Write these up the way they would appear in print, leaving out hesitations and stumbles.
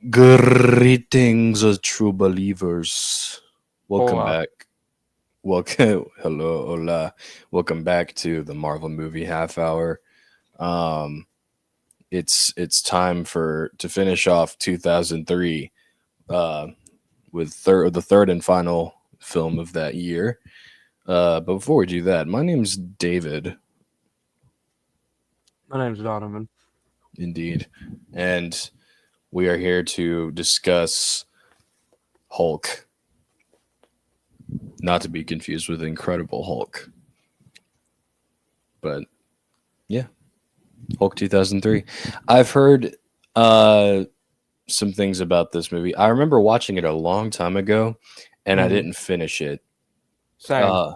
Greetings, true believers. Welcome Hola. back. Welcome, hello, hola. Welcome back to the Marvel movie half hour. Um, it's time for to finish off 2003 uh, with the third and final film of that year. But before we do that, my name's David, My name's Donovan. indeed, and we are here to discuss Hulk, not to be confused with Incredible Hulk. But yeah, Hulk 2003. I've heard uh, some things about this movie. I remember watching it a long time ago, and I hmm didn't finish it. Same. Uh,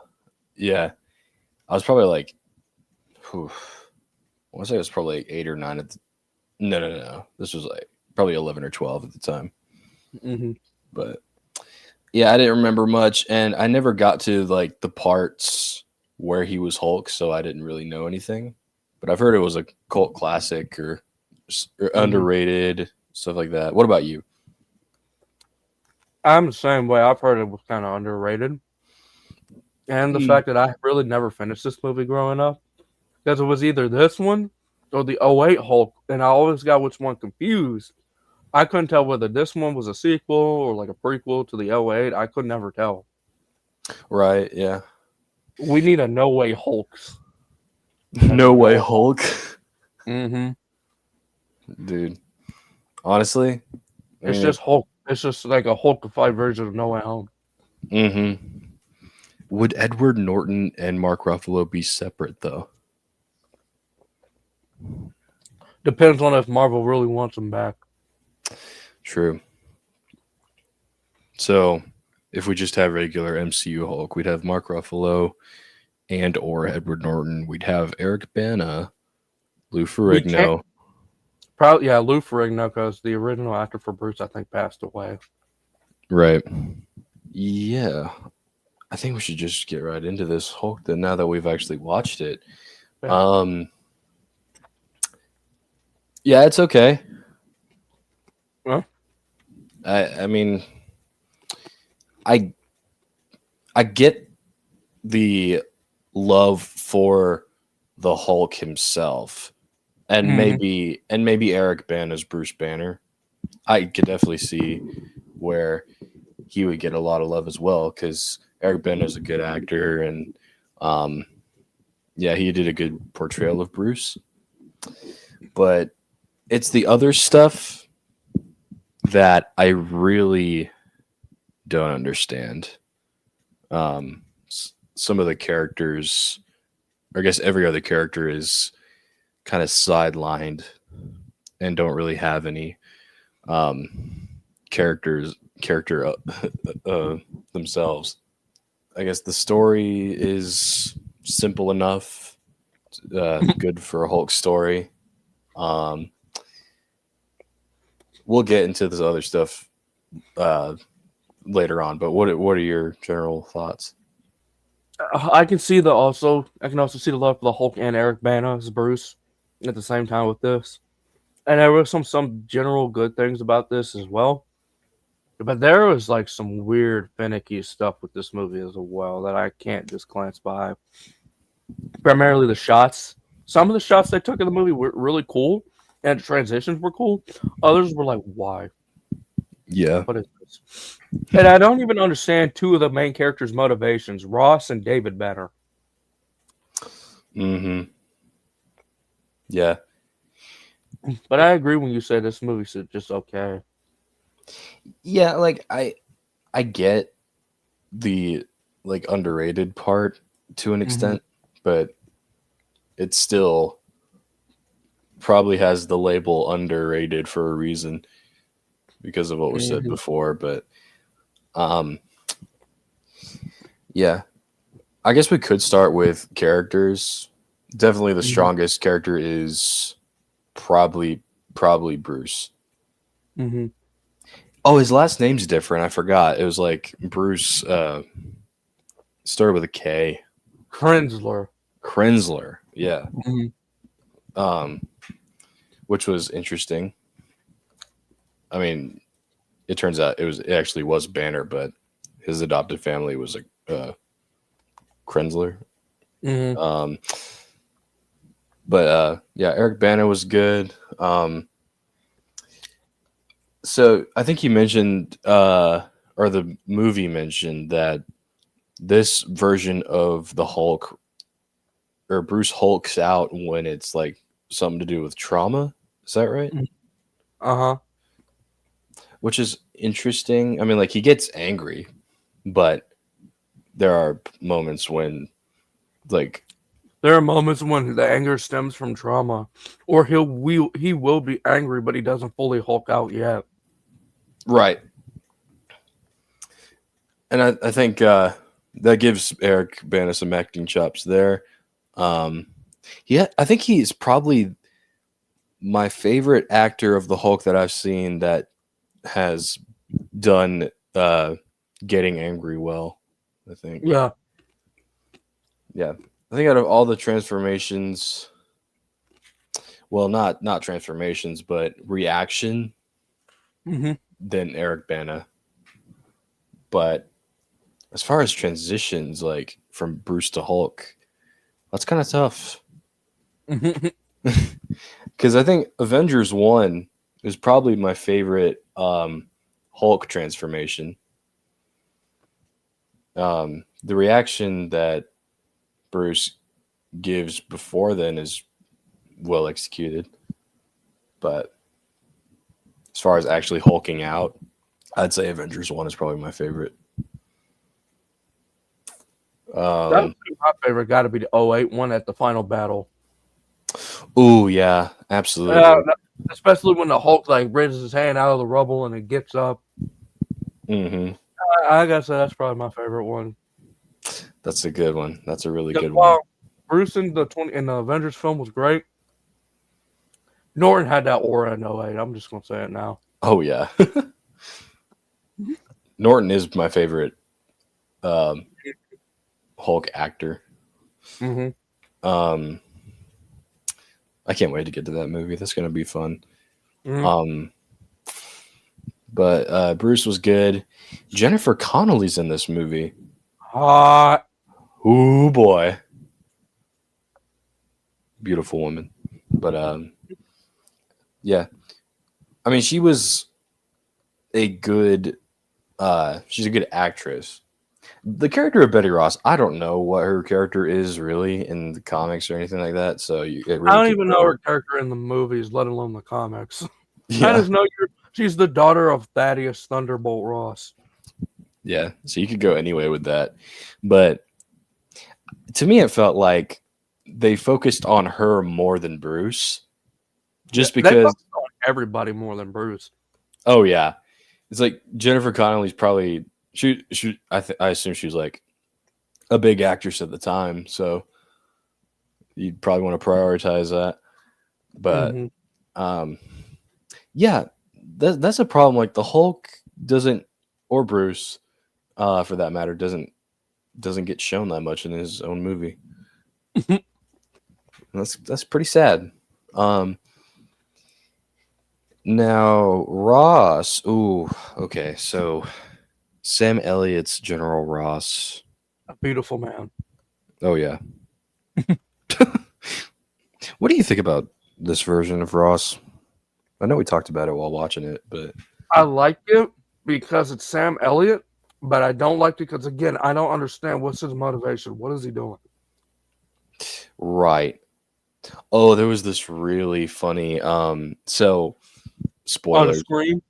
yeah, I was probably like, whew, I want to say it was probably like 8 or 9 at the. No, no, no, no. This was like probably 11 or 12 at the time. hmm But yeah, I didn't remember much, and I never got to like the parts where he was Hulk, so I didn't really know anything. But I've heard it was a cult classic or hmm underrated stuff like that. What about you? I'm the same way. I've heard it was kind of underrated, and the Mm. fact that I really never finished this movie growing up because it was either this one or the '08 Hulk, and I always got which one confused. I couldn't tell whether this one was a sequel or like a prequel to the '08. I could never tell. Right? Yeah. We need a No Way Hulks. That's No way, no. Hulk, hmm dude. Honestly, I It's mean, if just Hulk. It's just like a Hulkified version of No Way Home. hmm would Edward Norton and Mark Ruffalo be separate though? Depends on if Marvel really wants them back. True. So, if we just have regular MCU Hulk, we'd have Mark Ruffalo and or Edward Norton. We'd have Eric Bana, Lou We can't. Ferrigno. Probably, yeah, Lou Ferrigno, because the original actor for Bruce, I think, passed away. Right. Yeah. I think we should just get right into this Hulk then now that we've actually watched it. Yeah. Um yeah, it's okay. Well, I mean I I get the love for the Hulk himself and hmm maybe Eric Bana's Bruce Banner. I could definitely see where he would get a lot of love as well because Eric Bana's a good actor and um yeah, he did a good portrayal of Bruce. But it's the other stuff that I really don't understand. Some of the characters, or I guess every other character, is kind of sidelined and don't really have any um, character uh, themselves. I guess the story is simple enough, good for a Hulk story. Um, we'll get into this other stuff uh, later on, but what are your general thoughts? I can see the also. I can also see the love for the Hulk and Eric Bana as Bruce at the same time with this. And there were some general good things about this as well. But there was like some weird finicky stuff with this movie as well that I can't just glance by. Primarily the shots. Some of the shots they took in the movie were really cool, and the transitions were cool. Others were like, why? Yeah. What is this? And I don't even understand two of the main characters' motivations, Ross and David Banner. Mm-hmm. Yeah. But I agree when you say this movie's just okay. Yeah, like I get the like underrated part to an hmm extent, but it still probably has the label underrated for a reason because of what was said hmm before, but um yeah. I guess we could start with characters. Definitely the hmm strongest character is probably probably Bruce. hmm Oh, his last name's different. I forgot. It was like Bruce started with a K. Krensler. Krensler. Yeah. hmm Um which was interesting. I mean, it turns out it actually was Banner, but his adopted family was a Krensler. Hmm. Um, but yeah, Eric Bana was good. So I think you mentioned, or the movie mentioned that this version of the Hulk or Bruce hulks out when it's like something to do with trauma. Is that right? Uh-huh. Which is interesting. I mean, like he gets angry, but there are moments when like There are moments when the anger stems from trauma, or he will be angry, but he doesn't fully Hulk out yet. right. And I think that gives Eric Bana some acting chops there. Um, yeah, I think he's probably my favorite actor of the Hulk that I've seen that has done getting angry well. I think, Yeah. yeah, I think out of all the transformations, well, not transformations, but reaction, Hmm. then Eric Bana. But as far as transitions, like from Bruce to Hulk, that's kind of tough. Because I think Avengers 1 is probably my favorite Hulk transformation. The reaction that Bruce gives before then is well executed. But as far as actually hulking out, I'd say Avengers 1 is probably my favorite. That would Um, be my favorite. Got to be the '08 one at the final battle. ooh, yeah, Uh, absolutely. Especially when the Hulk like raises his hand out of the rubble and it gets up. Hmm. I gotta say that's probably my favorite one. That's a good one. That's a really Because good one. while Bruce in the Avengers film was great, Norton had that aura in '08. I'm just gonna say it now. Oh, yeah. Norton is my favorite um, Hulk actor. Hmm. Um, I can't wait to get to that movie. That's going to be fun. Hmm. Um, but Bruce was good. Jennifer Connelly's in this movie. Hot. Oh boy, beautiful woman. But yeah, I mean, she was a good. She's a good actress. The character of Betty Ross, I don't know what her character is really in the comics or anything like that. So it I really don't could even know vary. her character in the movies, let alone the comics. I Yeah, just know she's the daughter of Thaddeus Thunderbolt Ross. yeah. So you could go anyway with that, but to me, it felt like they focused on her more than Bruce, Yeah, just they because. focus on everybody more than Bruce. Oh yeah, it's like Jennifer Connelly's probably I assume she was like a big actress at the time, so you'd probably want to prioritize that. But Hmm. um, yeah, that's a problem. Like the Hulk doesn't, or Bruce, for that matter, doesn't get shown that much in his own movie. That's pretty sad. Um, now Ross. Ooh, okay. So Sam Elliott's General Ross. A beautiful man. Oh yeah. What do you think about this version of Ross? I know we talked about it while watching it, but I like it because it's Sam Elliott, but I don't like it because again, I don't understand what's his motivation. What is he doing right. Oh, there was this really funny so on the spoilers. screen?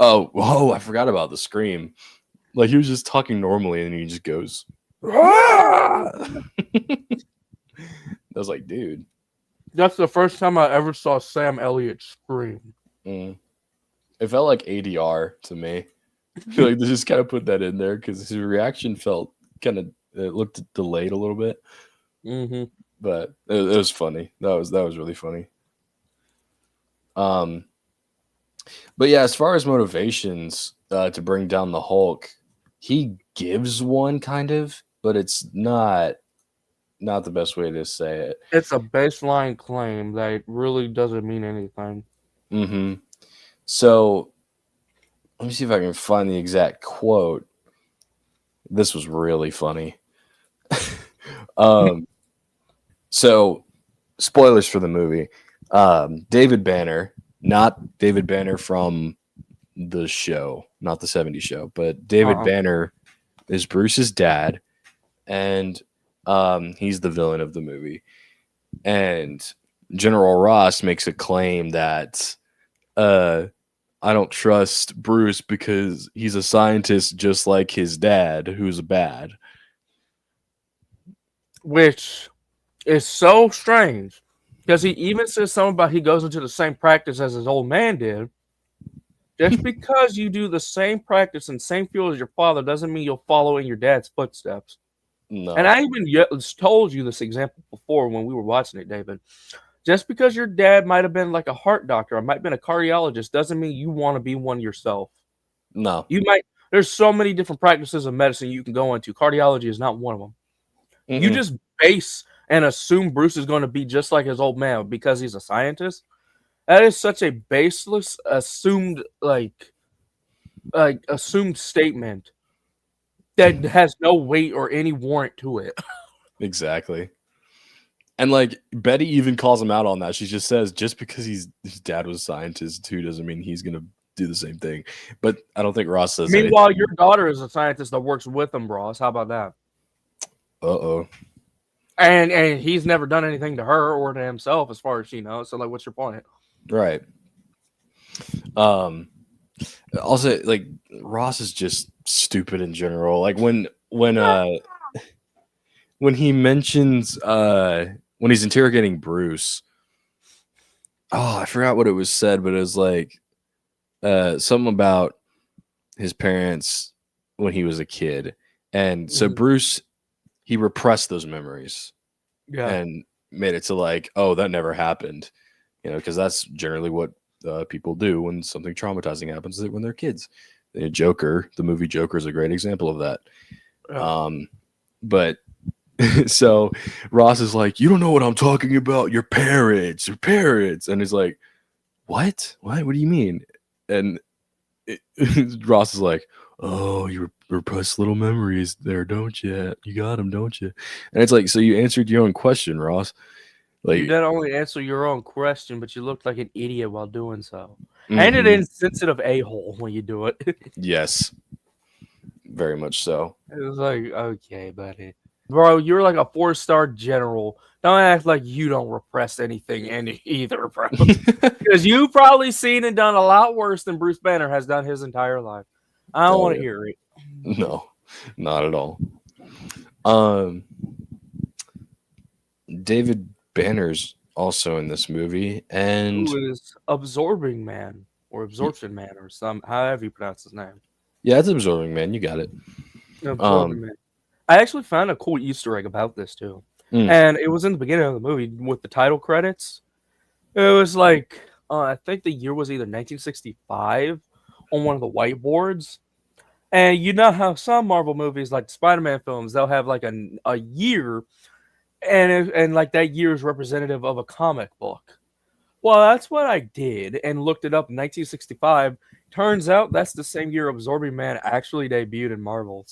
Oh, I forgot about the scream. Like he was just talking normally and he just goes, Ah! "Ah!" I was like, dude. That's the first time I ever saw Sam Elliott scream. Mm. It felt like ADR to me. I feel like they just kind of put that in there because his reaction felt kind of it looked delayed a little bit, Hmm. but it was funny. That was really funny. Um, but yeah, as far as motivations to bring down the Hulk, he gives one kind of, but it's not the best way to say it. It's a baseline claim that really doesn't mean anything. Hmm. So let me see if I can find the exact quote. This was really funny. um, so spoilers for the movie. David Banner, not David Banner from the show, not the '70s show, but David Uh-uh. Banner is Bruce's dad, and he's the villain of the movie. And General Ross makes a claim that uh, I don't trust Bruce because he's a scientist just like his dad, who's bad. Which is so strange because he even says something about he goes into the same practice as his old man did. Just because you do the same practice and same field as your father doesn't mean you'll follow in your dad's footsteps. And No. I even told you this example before when we were watching it, David. Just because your dad might have been like a heart doctor or might have been a cardiologist doesn't mean you want to be one yourself. No. You might, there's so many different practices of medicine you can go into. Cardiology is not one of them. You Mm-mm. just base and assume Bruce is going to be just like his old man because he's a scientist. That is such a baseless, assumed statement that has no weight or any warrant to it. Exactly. And like Betty even calls him out on that. She just says, just because his dad was a scientist too doesn't mean he's gonna do the same thing. But I don't think Ross says Meanwhile, anything. your daughter is a scientist that works with him, Ross. How about that? Uh-oh. And he's never done anything to her or to himself, as far as she knows. So, like, what's your point? Right. Um Also, like Ross is just stupid in general. Like when he mentions when he's interrogating Bruce. Oh, I forgot what it was said, but it was like something about his parents when he was a kid. And so Mhm. Bruce, he repressed those memories Yeah. and made it to like, oh, that never happened, because that's generally what people do when something traumatizing happens when they're kids. Joker, the movie Joker, is a great example of that. Yeah. But so Ross is like, you don't know what I'm talking about. Your parents. And he's like, what? What do you mean? And Ross is like, oh, you repressed little memories there, don't you? You got them, don't you? And it's like, so you answered your own question, Ross. You Like, did only answer your own question, but you looked like an idiot while doing so. And an mhm, insensitive a-hole when you do it. yes, very much so. It was like, okay, buddy. Bro, you're like a 4-star general. Don't act like you don't repress anything either, bro. Because you've probably seen and done a lot worse than Bruce Banner has done his entire life. I don't Oh want to yeah, hear it. no, not at all. Um, David Banner's also in this movie, and Who is Absorbing Man or Absorption Man or however you pronounce his name. yeah, it's absorbing, man. You got it. Absorbing Um, Man. I actually found a cool Easter egg about this too. mm, And it was in the beginning of the movie with the title credits. It was like I think the year was either 1965 on one of the whiteboards. And you know how some Marvel movies, like Spider-Man films, they'll have like a year, and like that year is representative of a comic book. Well, that's what I did and looked it up in 1965. Turns out that's the same year Absorbing Man actually debuted in Marvel.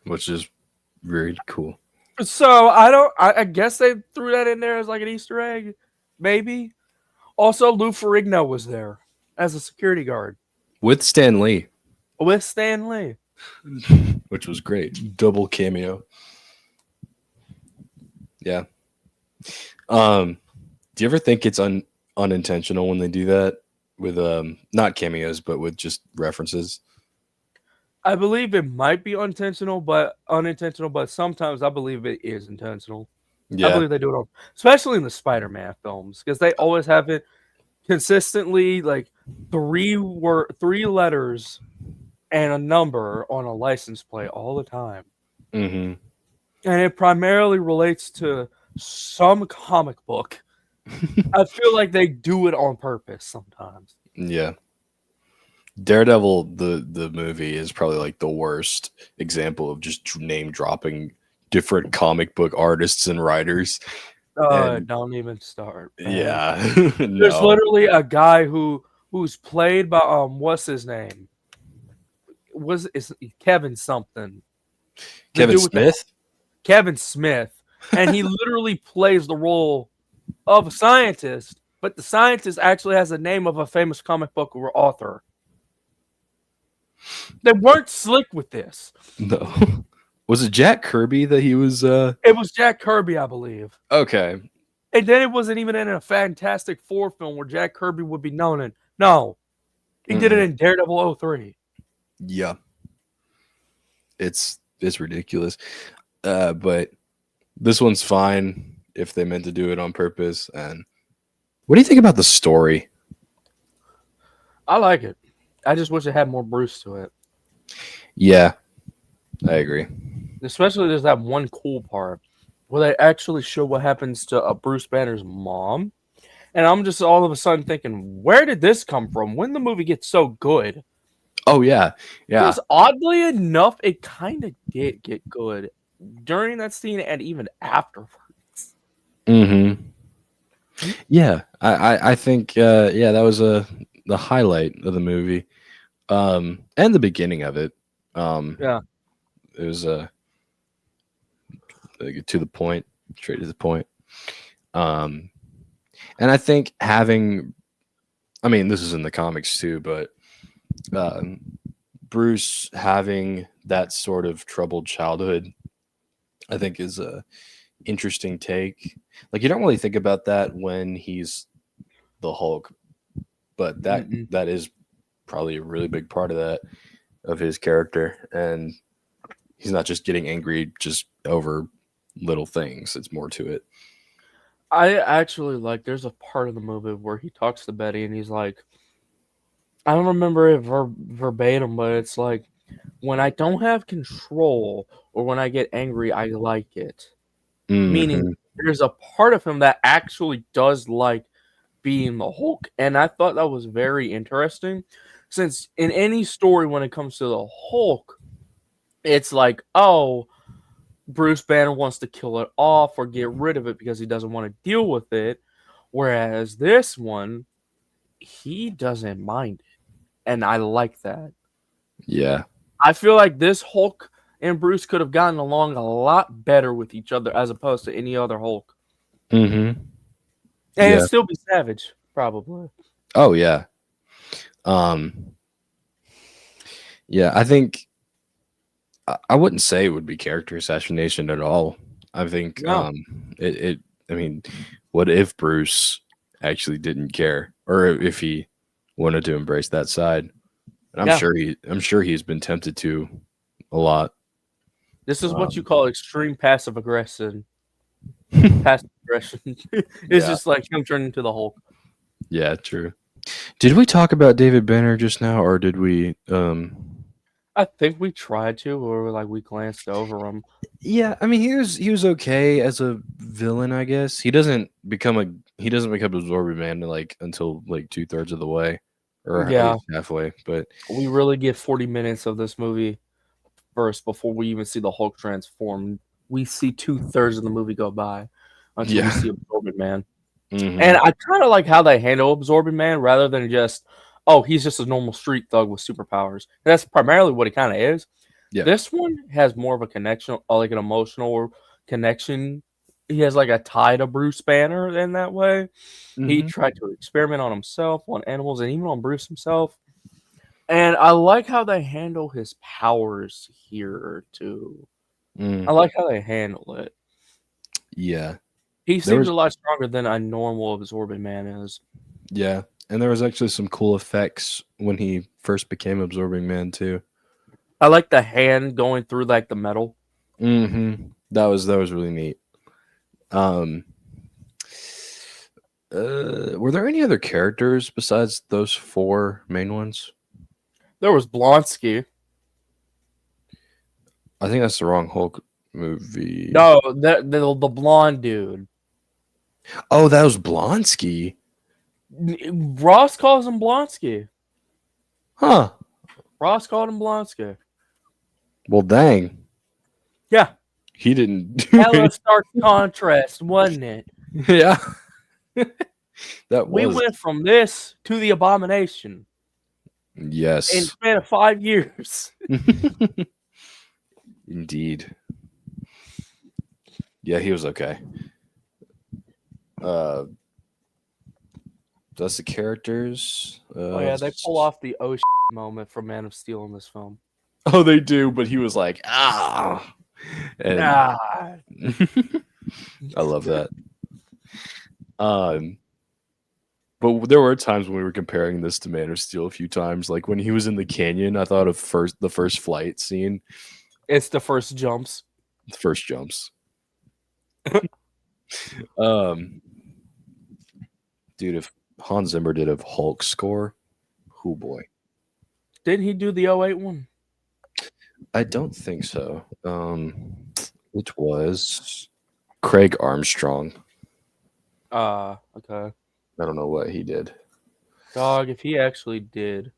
which is very cool. So I don't. I guess they threw that in there as like an Easter egg, maybe. Also, Lou Ferrigno was there as a security guard With Stan Lee, with Stan Lee. which was great. Double cameo. Yeah. Do you ever think it's unintentional when they do that with not cameos but with just references? I believe it might be unintentional, but sometimes I believe it is intentional. I Yeah. believe they do it all, especially in the Spider-Man films, because they always have it consistently like three letters and a number on a license plate all the time. Mm-hmm. And it primarily relates to some comic book. I feel like they do it on purpose sometimes. Yeah. Daredevil, the movie, is probably like the worst example of just name dropping different comic book artists and writers. And Don't even start, man. yeah, There's no. literally a guy who who's played by what's his name? Was is Kevin something? The Kevin dude with the Smith. Kevin Smith, and he literally plays the role of a scientist, but the scientist actually has the name of a famous comic book author. They weren't slick with this. No, was it Jack Kirby that he was? It was Jack Kirby, I believe. Okay. And then it wasn't even in a Fantastic Four film where Jack Kirby would be known in. No, he did it Mm-mm. in Daredevil 03. Yeah, it's ridiculous. But this one's fine if they meant to do it on purpose. And what do you think about the story? I like it. I just wish it had more Bruce to it. Yeah, I agree. Especially there's that one cool part where they actually show what happens to Bruce Banner's mom. And I'm just all of a sudden thinking, where did this come from? When the movie gets so good? Oh yeah, yeah. Because oddly enough, it kind of did get good during that scene and even afterwards. Mm-hmm. Yeah, I think yeah, that was the highlight of the movie, and the beginning of it. Yeah. It was to the point, straight to the point. Um, and I think having, I mean, this is in the comics too, but um, Bruce having that sort of troubled childhood, I think is a interesting take. Like you don't really think about that when he's the Hulk, but that Mm-mm. that is probably a really big part of that of his character, and he's not just getting angry just over little things. It's more to it. I actually like, there's a part of the movie where he talks to Betty and he's like, I don't remember it verbatim, but it's like, when I don't have control or when I get angry, I like it. Meaning, Hmm. there's a part of him that actually does like being the Hulk. And I thought that was very interesting. Since in any story, when it comes to the Hulk, it's like, oh, Bruce Banner wants to kill it off or get rid of it because he doesn't want to deal with it. Whereas this one, he doesn't mind it. And I like that. Yeah. I feel like this Hulk and Bruce could have gotten along a lot better with each other as opposed to any other Hulk. Hmm. And it'd Yeah. still be Savage, probably. Oh yeah. Um. Yeah. I think I wouldn't say it would be character assassination at all. I think No. it. I mean, what if Bruce actually didn't care, or if he wanted to embrace that side? And Yeah. I'm sure he's been tempted to a lot. This is what you Um, call extreme passive aggression. Passive aggression. It's yeah. just like him turning into the Hulk. Yeah. True. Did we talk about David Banner just now, or did we? I think we tried to, or like we glanced over him. Yeah, I mean he was okay as a villain, I guess. He doesn't become absorbing man like until like 2/3 of the way, or at Yeah, least halfway. But we really get 40 minutes of this movie first before we even see the Hulk transform. We see 2/3 of the movie go by until we yeah. see Absorbing Man. And Hmm. I kind of like how they handle Absorbing Man rather than just, oh, he's just a normal street thug with superpowers. And that's primarily what he kind of is. Yeah. This one has more of a connection, like an emotional connection. He has like a tie to Bruce Banner in that way. He Hmm. tried to experiment on himself, on animals, and even on Bruce himself. And I like how they handle his powers here too. I Mm. like how they handle it. Yeah. He There seems was a lot stronger than a normal Absorbing Man is. yeah, and there was actually some cool effects when he first became absorbing man too. I like the hand going through like the metal. That was really neat. Um were there any other characters besides those four main ones? There was Blonsky. I think that's the wrong Hulk movie. No, the blonde dude. Oh, that was Blonsky. Ross calls him Blonsky. Huh. Ross called him Blonsky. Well, dang. Yeah. He didn't do Hella it. stark contrast, wasn't it? Yeah. That We was went from this to the Abomination in yes, span of 5 years. indeed. Yeah, he was okay. Uh, that's the characters. Oh yeah, they pull off the oh moment from Man of Steel in this film. Oh, they do, but he was like, and Ah, I love that. Um, but there were times when we were comparing this to Man of Steel a few times. Like when he was in the canyon, I thought of the first flight scene, it's the first jumps. the first jumps. Um, dude, if Hans Zimmer did a Hulk score, oh boy, Didn't he do the '08 one? I don't think so. It was Craig Armstrong. Okay. I don't know what he did. Dog, if he actually did,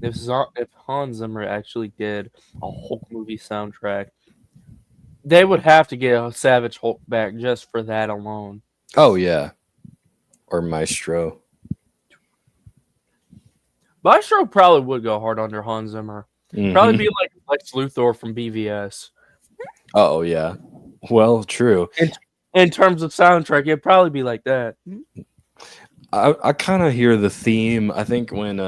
if Hans Zimmer actually did a Hulk movie soundtrack, they would have to get a Savage Hulk back just for that alone. Oh yeah, or Maestro. Maestro probably would go hard under Hans Zimmer. Probably Hmm. be like Lex Luthor from BVS. Oh yeah. Well, true. In terms of soundtrack, it'd probably be like that. I kind of hear the theme. I think when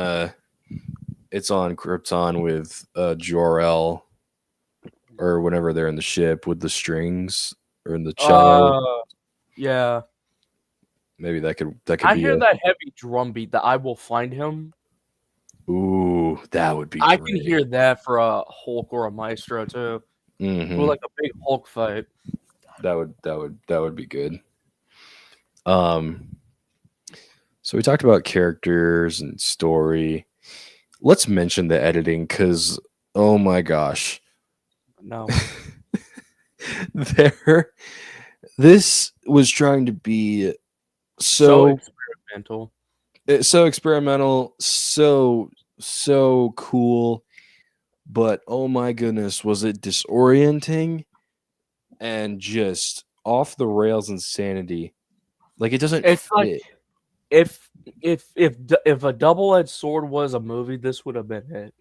it's on Krypton with Jor-El, or whenever they're in the ship with the strings or in the cello. Uh, yeah. Maybe that could I be hear a. that heavy drum beat that I will find him. Ooh, that would be I can great. hear that for a Hulk or a Maestro too. For Hmm. like a big Hulk fight. That would be good. Um, so we talked about characters and story. Let's mention the editing because oh my gosh, No. there. This was trying to be So so experimental. so experimental, so cool, but oh my goodness, was it disorienting and just off the rails insanity. Like it doesn't It's like fit. if if a double-edged sword was a movie, this would have been it.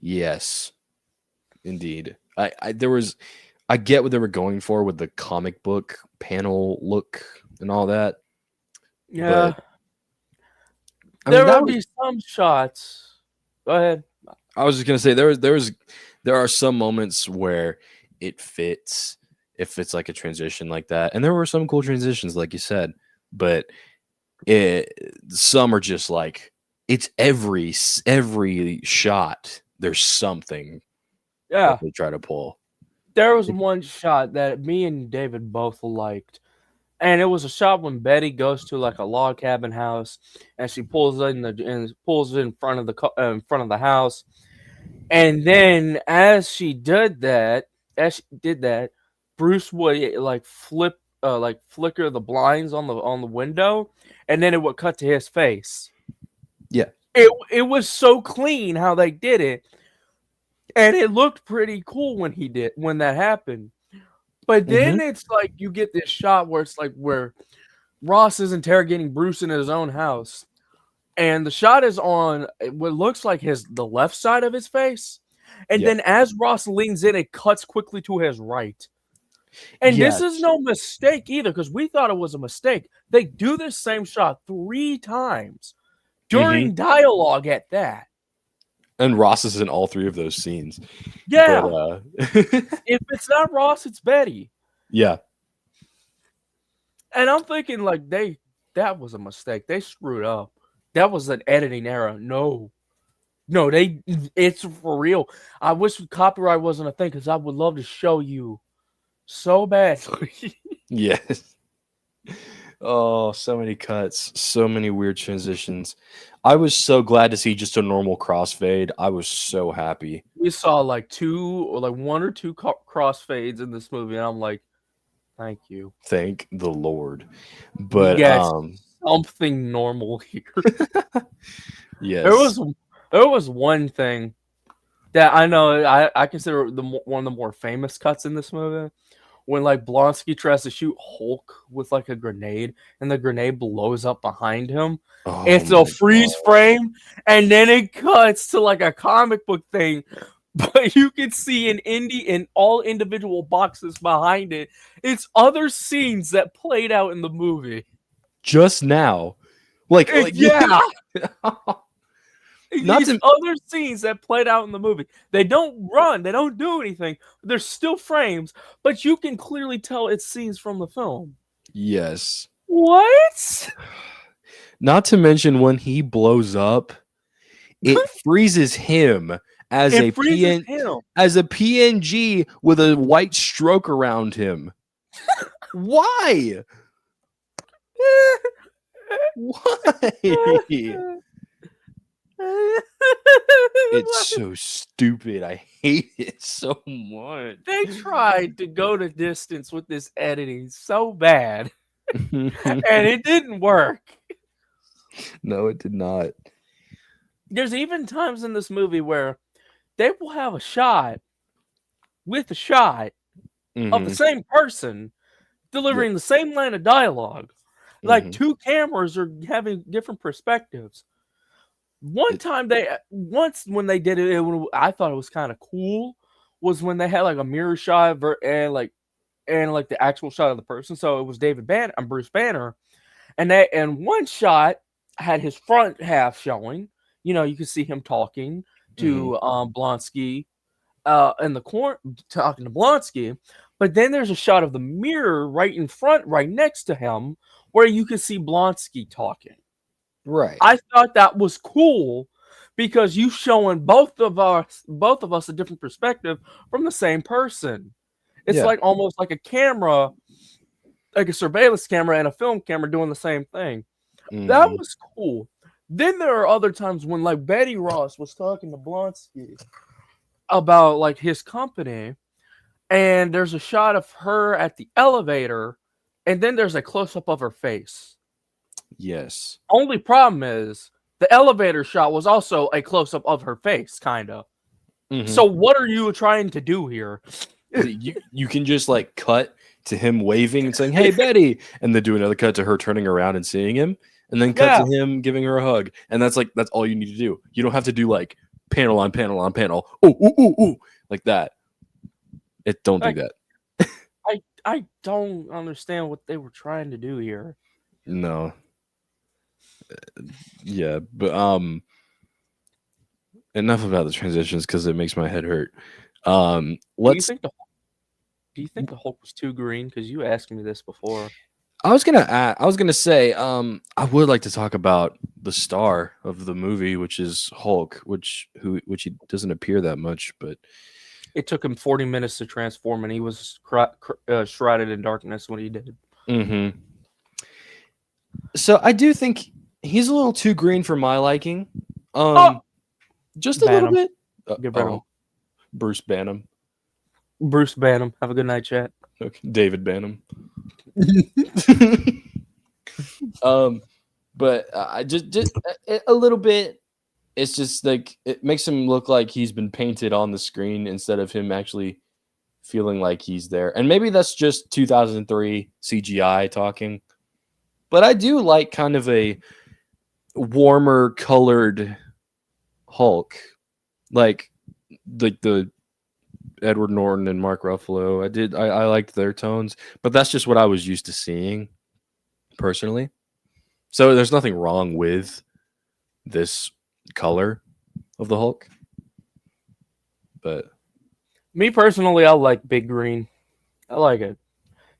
Yes, indeed. I there was I get what they were going for with the comic book panel look and all that, but Yeah. I mean There that would was be some shots. Go ahead. I was just gonna say there are some moments where it fits if it's like a transition like that, and there were some cool transitions like you said, but it some are just like it's every shot there's something that Yeah. they try to pull. There was one shot that me and David both liked. And it was a shot when Betty goes to like a log cabin house, and she pulls in front of in front of the house, and then as she did that, Bruce would like flicker the blinds on the window, and then it would cut to his face. Yeah. It was so clean how they did it, and it looked pretty cool when that happened. But Hmm. then it's like you get this shot where it's like where Ross is interrogating Bruce in his own house, and the shot is on what looks like the left side of his face, and Yeah. then as Ross leans in, it cuts quickly to his right. And this is Yes. no mistake either, because we thought it was a mistake. They do this same shot 3 times Hmm. during dialogue at that. And Ross is in all three of those scenes, but Yeah, if it's not Ross, it's Betty. yeah. And I'm thinking like that was a mistake. They screwed up. That was an editing error. No, no, it's for real. I wish copyright wasn't a thing because I would love to show you so badly. Yes. Oh, so many cuts, so many weird transitions. I was so glad to see just a normal crossfade. I was so happy. We saw like one or two crossfades in this movie, and I'm like, thank you. Thank the Lord. We But get something normal here. There yes. was there was one thing that I know I consider one of the more famous cuts in this movie when like Blonsky tries to shoot Hulk with like a grenade and the grenade blows up behind him. Oh It's a my freeze god. frame and then it cuts to like a comic book thing, but you can see in all individual boxes behind it. It's other scenes that played out in the movie. Just now. Like Yeah, not these to other scenes that played out in the movie. They don't run, they don't do anything. They're still frames, but you can clearly tell it's scenes from the film. yes. What? Not to mention when he blows up, it freezes him as It a freezes him. PNG with a white stroke around him. Why? Why? It's so stupid. I hate it so much. They tried to go to distance with this editing so bad, and it didn't work. No, it did not. There's even times in this movie where they will have a shot with a shot of the Mhm. same person Yep. delivering the same line of dialogue. Like Mhm. two cameras are having different perspectives. One It time once when they did it, I thought it was kind of cool. Was when they had like a mirror shot and like the actual shot of the person. So it was David Banner and Bruce Banner, and one shot had his front half showing. You know, you could see him talking mhm. to Blonsky in the corner, talking to Blonsky. But then there's a shot of the mirror right in front, right next to him, where you could see Blonsky talking. Right. I thought that was cool because you showing both of us a different perspective from the same person. It's Yeah. like almost like a camera, like a surveillance camera and a film camera doing the same thing. That Mhm. was cool. Then there are other times when like Betty Ross was talking to Blonsky about like his company, and there's a shot of her at the elevator, and then there's a close up of her face. Yes. Only problem is the elevator shot was also a close up of her face, kind of. So Mhm. what are you trying to do here? You can just like cut to him waving and saying, "Hey, Betty," and then do another cut to her turning around and seeing him, and then cut to Yeah, him giving her a hug. And that's all you need to do. You don't have to do like panel on panel on panel. Oh, ooh, ooh, ooh, like that. It don't do like that. I don't understand what they were trying to do here. No. Yeah, but enough about the transitions because it makes my head hurt. Do you Let's. think the Do you think the Hulk was too green? Because you asked me this before. I was gonna say, I would like to talk about the star of the movie, which is Hulk, which he doesn't appear that much, but It took him 40 minutes to transform, and he was shrouded in darkness when he did. hmm. So I do think he's a little too green for my liking. Oh, Um, just a ban little him. bit. Get rid of him. Oh, Bruce Banham, Bruce ban him. Have a good night, chat. okay, David Banham. um, but I just a little bit. It's just like it makes him look like he's been painted on the screen instead of him actually feeling like he's there. And maybe that's just 2003 CGI talking. But I do like kind of a warmer colored Hulk, like the Edward Norton and Mark Ruffalo. I liked their tones, but that's just what I was used to seeing personally. So there's nothing wrong with this color of the Hulk, but Me personally, I like big green. I like it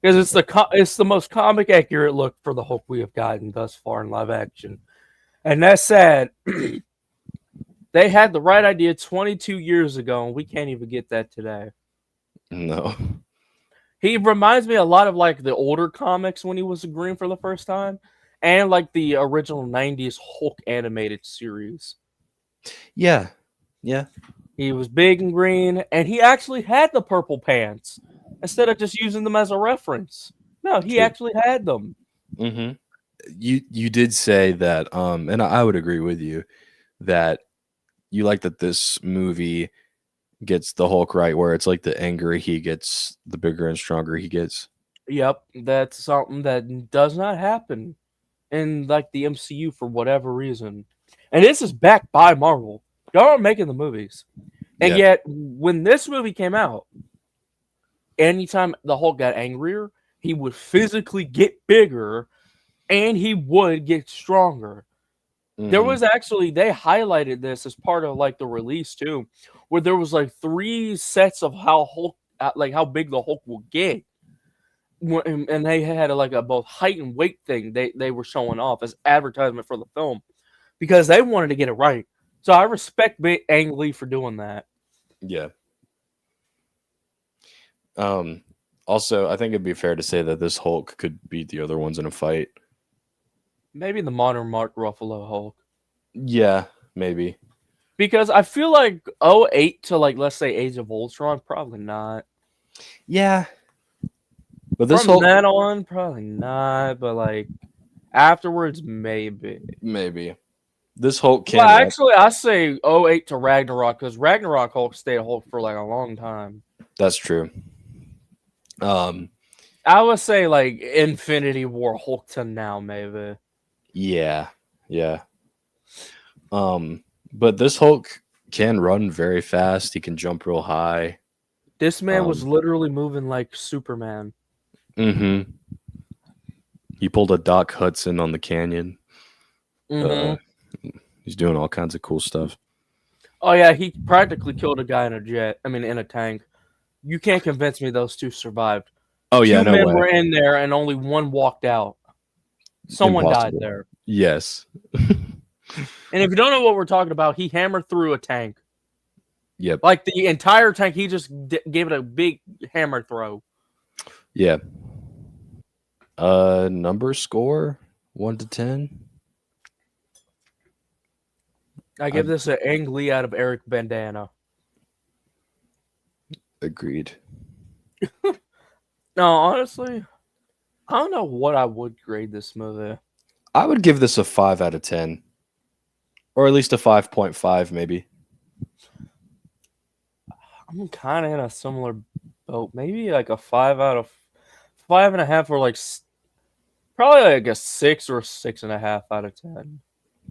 because it's the most comic accurate look for the Hulk we have gotten thus far in live action. And that's sad. They had the right idea 22 years ago, and we can't even get that today. no. He reminds me a lot of like the older comics when he was green for the first time, and like the original 90s Hulk animated series. Yeah. Yeah. He was big and green, and he actually had the purple pants instead of just using them as a reference. No, he True. actually had them. Hmm. You did say that, and I would agree with you that you like that this movie gets the Hulk right, where it's like the angrier he gets, the bigger and stronger he gets. Yep, that's something that does not happen in like the MCU for whatever reason. And this is backed by Marvel. Y'all are making the movies. And Yeah. yet when this movie came out, anytime the Hulk got angrier, he would physically get bigger and he would get stronger. There Hmm. was actually they highlighted this as part of like the release too, where there was like three sets of how Hulk, like how big the Hulk will get, and they had like a both height and weight thing they were showing off as advertisement for the film because they wanted to get it right. So I respect Ang Lee for doing that. Yeah. Um. Also, I think it'd be fair to say that this Hulk could beat the other ones in a fight. Maybe the modern Mark Ruffalo Hulk. Yeah, maybe. Because I feel like '08 to like let's say Age of Ultron, probably not. Yeah, but this From Hulk, then on, probably not. But like afterwards, maybe. maybe. This Hulk Well, can up. actually, I say '08 to Ragnarok because Ragnarok Hulk stayed Hulk for like a long time. That's true. Um. I would say like Infinity War Hulk to now, maybe. Yeah. Yeah. But this Hulk can run very fast. He can jump real high. This man was Um. literally moving like Superman. Hmm. He pulled a Doc Hudson on the canyon. Uh. Mm-hmm. He's doing all kinds of cool stuff. Oh yeah, he practically killed a guy in a jet. I mean, in a tank. You can't convince me those two survived. Oh yeah, Two no men way. were in there and only one walked out. Someone died Impossible. there. Yes. And if you don't know what we're talking about, he hammered through a tank. Yep. Like the entire tank, he just gave it a big hammer throw. Yeah. Number score 1 to 10. I I give this an Ang Lee out of Eric Bandana. agreed. No, honestly, I don't know what I would grade this movie. I would give this a 5 out of 10, or at least a 5.5, maybe. I'm kind of in a similar boat. Maybe like a 5 and a half, or like probably like a 6 or 6.5 out of 10.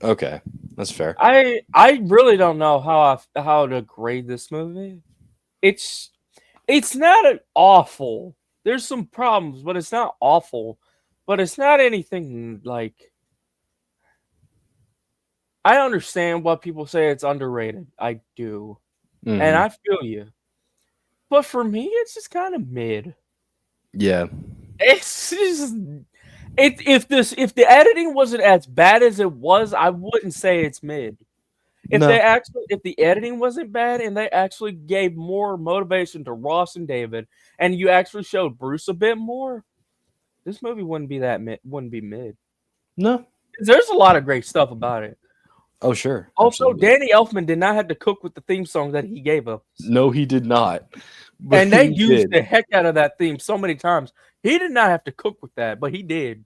Okay, that's fair. I really don't know how to grade this movie. It's it's not awful. There's some problems, but it's not awful. But it's not anything like I understand what people say it's underrated. I do. And Hmm. I feel you. But for me, it's just kind of mid. Yeah. It's just if the editing wasn't as bad as it was, I wouldn't say it's mid. No. If the editing wasn't bad and they actually gave more motivation to Ross and David, and you actually showed Bruce a bit more, this movie wouldn't be that mid. Wouldn't be mid. No. There's a lot of great stuff about it. Oh, sure. Also, Absolutely. Danny Elfman did not have to cook with the theme song that he gave us. No, he did not. But And they he used did. the heck out of that theme so many times. He did not have to cook with that, but he did.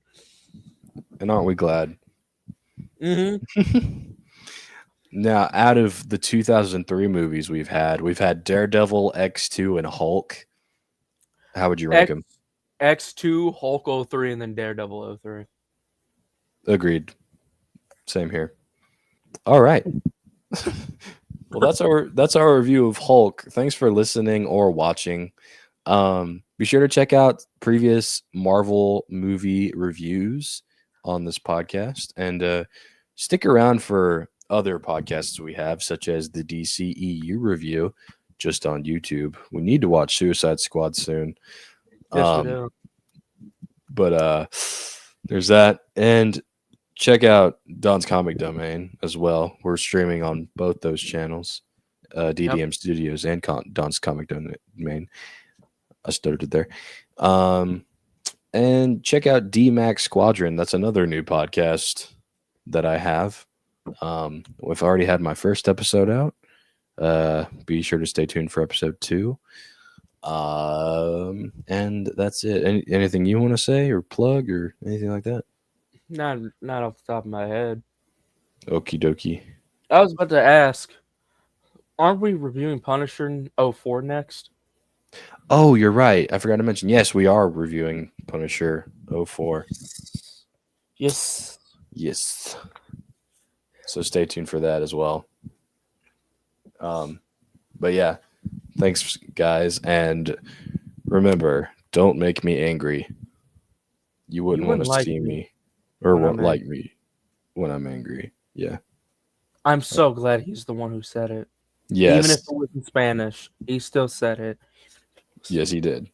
And aren't we glad? Mm-hmm. Now, out of the 2003 movies we've had Daredevil, X2, and Hulk. How would you rank X them? X2, Hulk 03, and then Daredevil 03. Agreed. Same here. All right. Well, that's our review of Hulk. Thanks for listening or watching. Be sure to check out previous Marvel movie reviews on this podcast, and stick around for other podcasts we have, such as the DCEU review, just on YouTube. We need to watch Suicide Squad soon. Yes, we Um, do. but there's that, and check out Don's Comic Domain as well. We're streaming on both those channels, Yep. DDM Studios and Don's Comic Domain. I stuttered there. And check out DMAX Squadron. That's another new podcast that I have. We've already had my first episode out. Be sure to stay tuned for episode 2. And that's it. Anything you want to say or plug or anything like that? Not off the top of my head. Okie dokie. I was about to ask, Aren't we reviewing Punisher in 04 next? Oh, you're right. I forgot to mention. Yes, we are reviewing Punisher 04. Yes. Yes. So stay tuned for that as well. But yeah, thanks, guys. And remember, don't make me angry. You You wouldn't want wouldn't to like see me me or when won't I'm like angry. me when I'm angry. Yeah. I'm so glad he's the one who said it. Even if it Yes. was in Spanish, he still said it. Yes, he did.